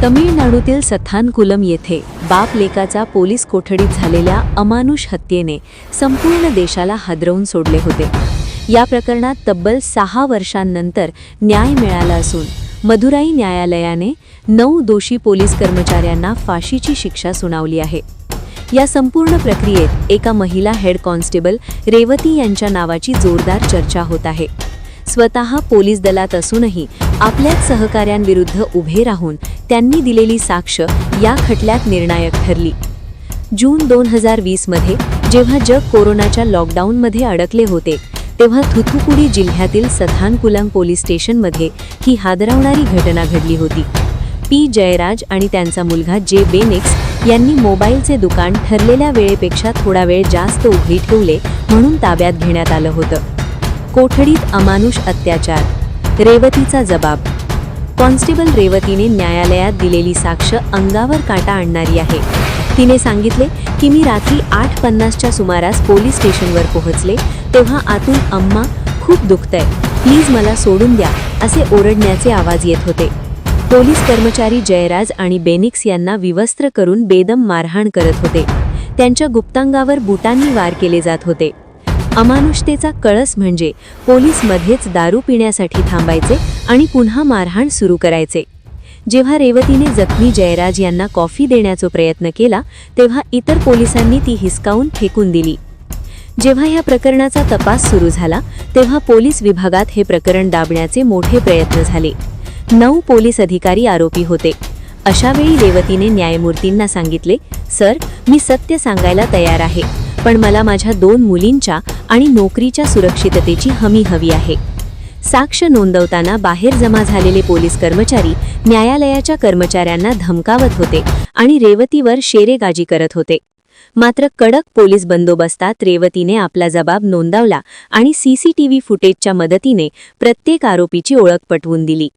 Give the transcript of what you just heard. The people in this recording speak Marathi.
तमिळनाडूतील सथानकुलम येथे बाप लेकाचा पोलीस कोठडीत झालेल्या अमानुष हत्येने संपूर्ण देशाला हादरवून सोडले होते। या प्रकरणात तब्बल 6 वर्षांनंतर न्याय मिळाला असून मदुराई न्यायालयाने 9 दोषी पोलीस कर्मचाऱ्यांना फाशीची शिक्षा सुनावली आहे। या संपूर्ण प्रक्रियेत एका महिला हेड कॉन्स्टेबल रेवती यांच्या नावाची जोरदार चर्चा होत आहे। स्वतः पोलीस दलात असूनही आपल्याच सहकाऱ्यांविरुद्ध उभे राहून त्यांनी दिलेली साक्ष या खटल्यात निर्णायक ठरली। जून 2020 मध्ये जेव्हा जग कोरोनाच्या लॉकडाऊनमध्ये अडकले होते, तेव्हा थुथुकुडी जिल्ह्यातील सथानकुलम पोलीस स्टेशनमध्ये ही हादरवणारी घटना घडली होती। पी जयराज आणि त्यांचा मुलगा जे बेनिक्स यांनी मोबाईलचे दुकान ठरलेल्या वेळेपेक्षा थोडा वेळ जास्त उघडी ठेवले म्हणून ताब्यात घेण्यात आलं होतं। कोठडीत अमानुष अत्याचार, रेवतीचा जबाब। कॉन्स्टेबल रेवतीने न्यायालयात दिलेली साक्ष अंगावर काटा आणणारी आहे। तिने सांगितले की मी रात्री 8:50च्या सुमारास पोलीस स्टेशनवर पोहोचले तेव्हा आतून अम्मा खूप दुखतंय, प्लीज मला सोडून द्या असे ओरडण्याचे आवाज येत होते। पोलीस कर्मचारी जयराज आणि बेनिक्स यांना विवस्त्र करून बेदम मारहाण करत होते। त्यांच्या गुप्तांगावर बुटांनी वार केले जात होते। अमानुषतेचा कळस म्हणजे पोलीस मध्येच दारू पिण्यासाठी थांबायचे आणि पुन्हा मारहाण सुरू करायचे। जेव्हा रेवतीने जखमी जयराज यांना कॉफी देण्याचा प्रयत्न केला तेव्हा इतर पोलिसांनी ती हिसकावून फेकून दिली। जेव्हा या प्रकरणाचा तपास सुरू झाला तेव्हा पोलीस विभागात हे प्रकरण दाबण्याचे मोठे प्रयत्न झाले। 9 पोलीस अधिकारी आरोपी होते। अशावेळी रेवतीने न्यायमूर्तींना सांगितले, सर, मी सत्य सांगायला तयार आहे, पण मला माझ्या 2 मुलींच्या आणि नोकरीच्या सुरक्षिततेची हमी हवी आहे। साक्ष नोंदवताना बाहेर जमा झालेले पोलीस कर्मचारी न्यायालयाच्या कर्मचाऱ्यांना धमकावत होते आणि रेवतीवर शेरेबाजी करत होते। मात्र कडक पोलीस बंदोबस्तात रेवतीने आपला जबाब नोंदवला आणि सीसीटीव्ही फुटेजच्या मदतीने प्रत्येक आरोपीची ओळख पटवून दिली।